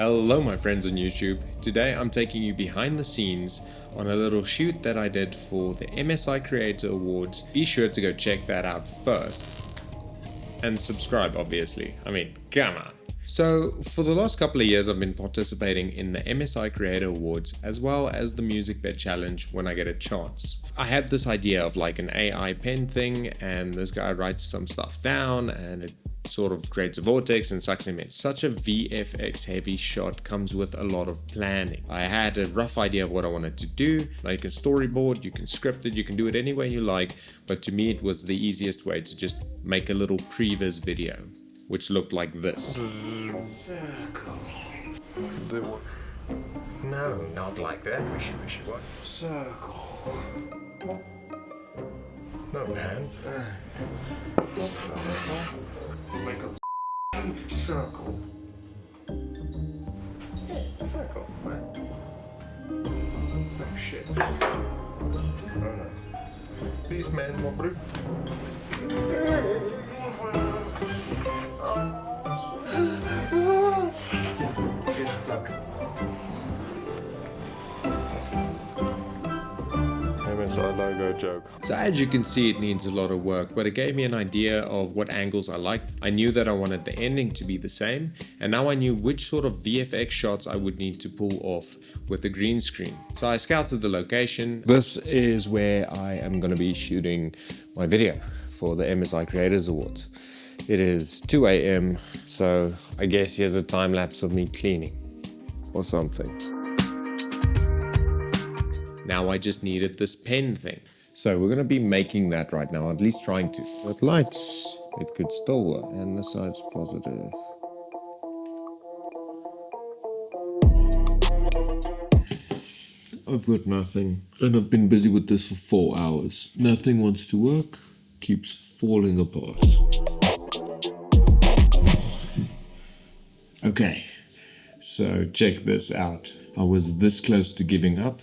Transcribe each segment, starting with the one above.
Hello my friends on YouTube. Today I'm taking you behind the scenes on a little shoot that I did for the MSI Creator Awards. Be sure to go check that out first. And subscribe obviously. I mean, come on. So for the last couple of years I've been participating in the MSI Creator Awards as well as the Music Bed Challenge when I get a chance. I had this idea of like an AI pen thing, and this guy writes some stuff down and it sort of creates a vortex and sucks him in. Such a VFX heavy shot comes with a lot of planning. I had a rough idea of what I wanted to do. Now you can storyboard, you can script it, you can do it any way you like, but to me it was the easiest way to just make a little previs video, which looked like this. Circle. No, not like that. Wishy what? Circle. No, man. Make a circle. Yeah, circle, right? Oh shit. Oh no. Please, man, more blue. It sucks. MSI logo joke. So as you can see, it needs a lot of work, but it gave me an idea of what angles I liked. I knew that I wanted the ending to be the same, and now I knew which sort of VFX shots I would need to pull off with the green screen. So I scouted the location. This is where I am going to be shooting my video for the MSI Creators Awards. It is 2 AM, so I guess here's a time lapse of me cleaning or something. Now I just needed this pen thing. So we're going to be making that right now, at least trying to. With lights, it could still work. And the side's positive. I've got nothing, and I've been busy with this for 4 hours. Nothing wants to work, keeps falling apart. Okay, so check this out. I was this close to giving up,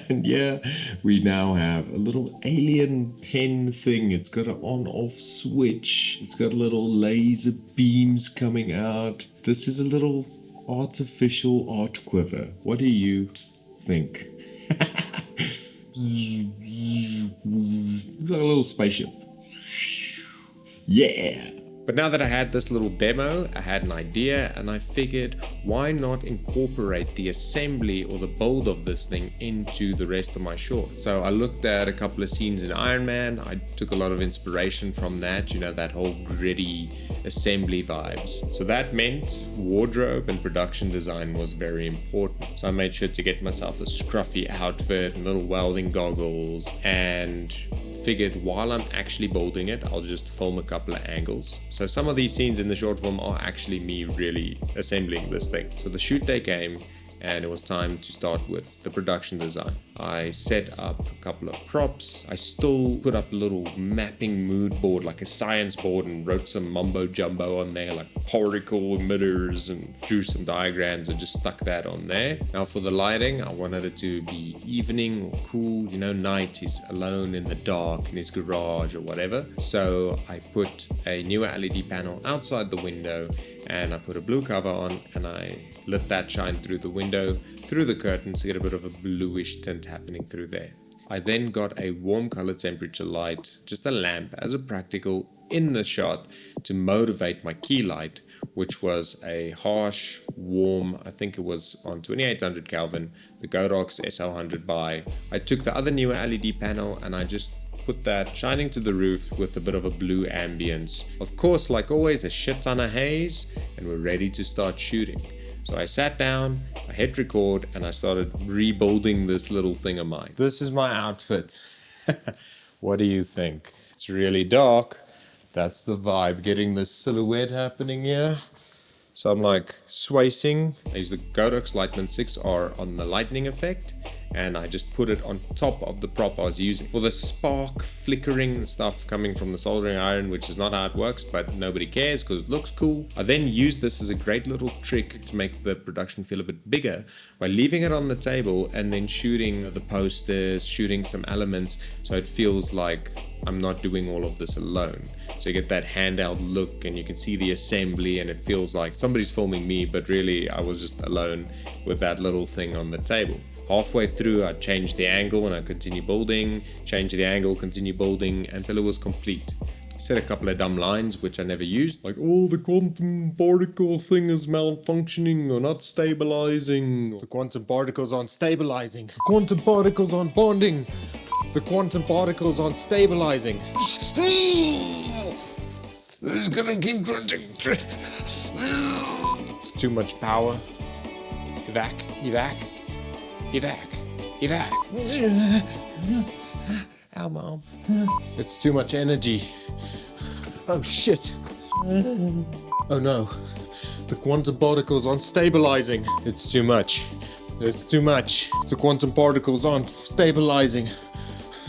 and yeah, we now have a little alien pen thing. It's got an on-off switch. It's got little laser beams coming out. This is a little artificial art quiver. What do you think? It's like a little spaceship. Yeah! But now that I had this little demo, I had an idea, and I figured why not incorporate the assembly or the build of this thing into the rest of my short. So I looked at a couple of scenes in Iron Man. I took a lot of inspiration from that, you know, that whole gritty assembly vibes. So that meant wardrobe and production design was very important. So I made sure to get myself a scruffy outfit and little welding goggles, and figured while I'm actually building it, I'll just film a couple of angles. So some of these scenes in the short film are actually me really assembling this thing. So the shoot day came, and it was time to start with the production design. I set up a couple of props. I still put up a little mapping mood board, like a science board, and wrote some mumbo jumbo on there, like particle emitters, and drew some diagrams and just stuck that on there. Now for the lighting, I wanted it to be evening or cool, you know, night. He's alone in the dark in his garage or whatever. So I put a newer LED panel outside the window, and I put a blue cover on, and I let that shine through the window, through the curtains, to get a bit of a bluish tint happening through there. I then got a warm color temperature light, just a lamp as a practical, in the shot to motivate my key light, which was a harsh, warm, I think it was on 2800 Kelvin, the Godox SL100 by. I took the other newer LED panel and I just put that shining to the roof with a bit of a blue ambience. Of course, like always, a shit ton of haze, and we're ready to start shooting. So I sat down, I hit record, and I started rebuilding this little thing of mine. This is my outfit. What do you think? It's really dark. That's the vibe, getting this silhouette happening here. So I'm like swaying. I use the Godox Lightning 6R on the lightning effect, and I just put it on top of the prop I was using. For the spark flickering stuff coming from the soldering iron, which is not how it works, but nobody cares because it looks cool. I then used this as a great little trick to make the production feel a bit bigger by leaving it on the table and then shooting the posters, shooting some elements so it feels like I'm not doing all of this alone. So you get that handheld look and you can see the assembly and it feels like somebody's filming me, but really I was just alone with that little thing on the table. Halfway through, I changed the angle and I continue building, change the angle, continue building until it was complete. Said a couple of dumb lines which I never used, like, oh, the quantum particle thing is malfunctioning or not stabilizing. The quantum particles aren't stabilizing. The quantum particles aren't bonding. The quantum particles aren't stabilizing. It's gonna keep crunching. It's too much power. Evac, evac, evac, evac. Ow, Mom. It's too much energy. Oh shit. Oh no. The quantum particles aren't stabilizing. It's too much. It's too much. The quantum particles aren't stabilizing.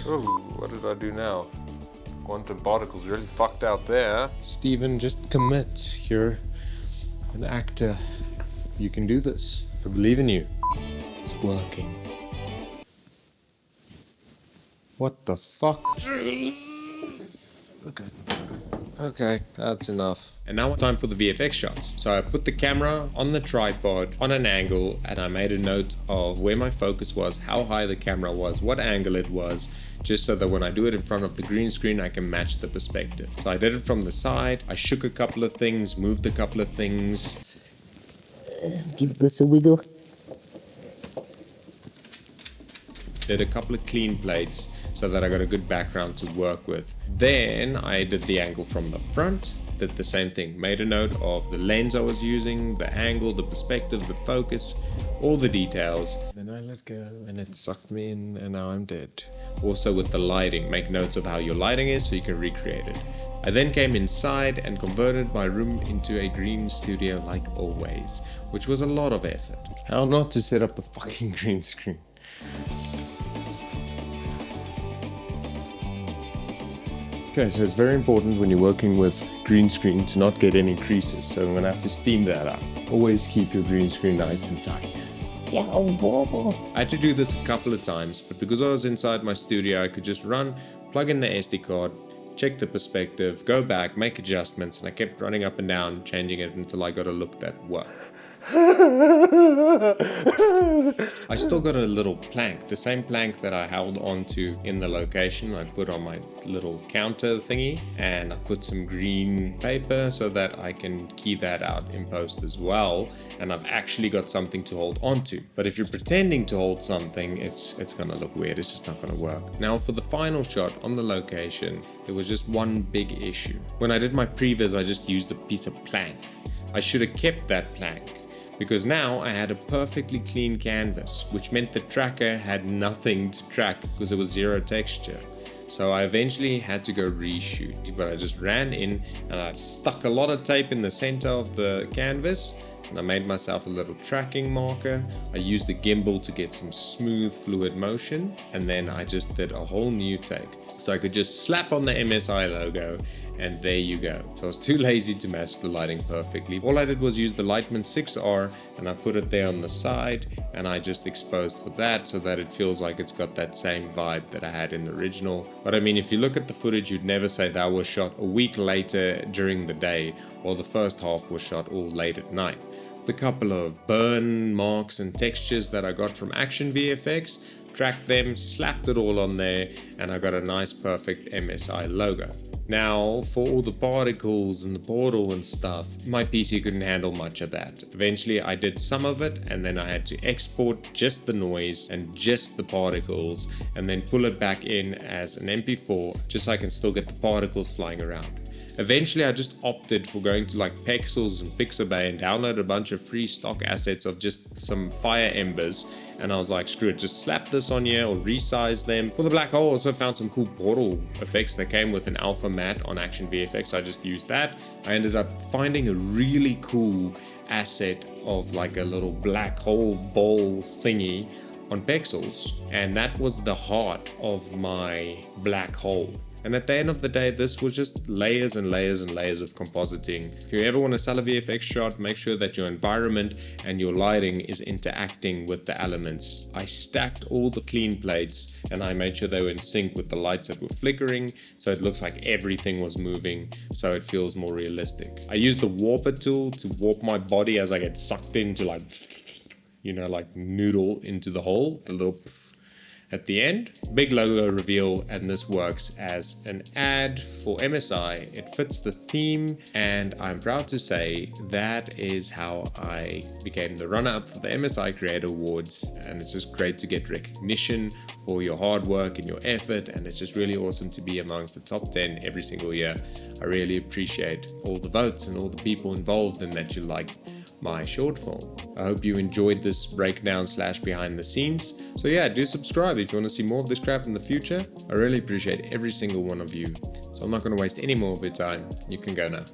Oh, what did I do now? Quantum particles really fucked out there. Steven, just commit. You're an actor. You can do this. I believe in you. It's working. What the fuck? Okay, that's enough. And now it's time for the VFX shots. So I put the camera on the tripod on an angle and I made a note of where my focus was, how high the camera was, what angle it was, just so that when I do it in front of the green screen, I can match the perspective. So I did it from the side. I shook a couple of things, moved a couple of things. Give this a wiggle. Did a couple of clean plates so that I got a good background to work with. Then I did the angle from the front, did the same thing, made a note of the lens I was using, the angle, the perspective, the focus, all the details. Then I let go and it sucked me in and now I'm dead. Also with the lighting, make notes of how your lighting is so you can recreate it. I then came inside and converted my room into a green studio like always, which was a lot of effort. How not to set up a fucking green screen. Okay, so it's very important when you're working with green screen to not get any creases, so I'm gonna have to steam that up. Always keep your green screen nice and tight. Yeah, whoa. I had to do this a couple of times, but because I was inside my studio, I could just run, plug in the SD card, check the perspective, go back, make adjustments, and I kept running up and down, changing it until I got a look that worked. I still got a little plank, the same plank that I held onto in the location. I put on my little counter thingy and I put some green paper so that I can key that out in post as well, and I've actually got something to hold onto. But if you're pretending to hold something, it's gonna look weird, it's just not gonna work. Now for the final shot on the location, there was just one big issue. When I did my previs, I just used a piece of plank. I should have kept that plank, because now I had a perfectly clean canvas, which meant the tracker had nothing to track because there was zero texture. So I eventually had to go reshoot, but I just ran in and I stuck a lot of tape in the center of the canvas and I made myself a little tracking marker. I used the gimbal to get some smooth fluid motion, and then I just did a whole new take. So I could just slap on the MSI logo and there you go. So I was too lazy to match the lighting perfectly. All I did was use the Lightman 6R and I put it there on the side and I just exposed for that so that it feels like it's got that same vibe that I had in the original. But I mean, if you look at the footage, you'd never say that was shot a week later during the day, while the first half was shot all late at night. The couple of burn marks and textures that I got from Action VFX, tracked them, slapped it all on there, and I got a nice perfect MSI logo. Now, for all the particles and the portal and stuff, my PC couldn't handle much of that. Eventually, I did some of it, and then I had to export just the noise and just the particles, and then pull it back in as an MP4, just so I can still get the particles flying around. Eventually, I just opted for going to like Pexels and Pixabay and download a bunch of free stock assets of just some fire embers. And I was like, screw it, just slap this on here or resize them. For the black hole, I also found some cool portal effects that came with an alpha matte on Action VFX. So I just used that. I ended up finding a really cool asset of like a little black hole ball thingy on Pexels. And that was the heart of my black hole. And at the end of the day, this was just layers and layers and layers of compositing. If you ever want to sell a VFX shot, make sure that your environment and your lighting is interacting with the elements. I stacked all the clean plates and I made sure they were in sync with the lights that were flickering, so it looks like everything was moving, so it feels more realistic. I used the warper tool to warp my body as I get sucked into, like, you know, like noodle into the hole, a little at the end. Big logo reveal, and this works as an ad for MSI. It fits the theme, and I'm proud to say that is how I became the runner-up for the MSI Creator Awards, and it's just great to get recognition for your hard work and your effort, and it's just really awesome to be amongst the top 10 every single year. I really appreciate all the votes and all the people involved and that you like my short film. I hope you enjoyed this breakdown / behind the scenes. So yeah, do subscribe if you want to see more of this crap in the future. I really appreciate every single one of you. So I'm not going to waste any more of your time. You can go now.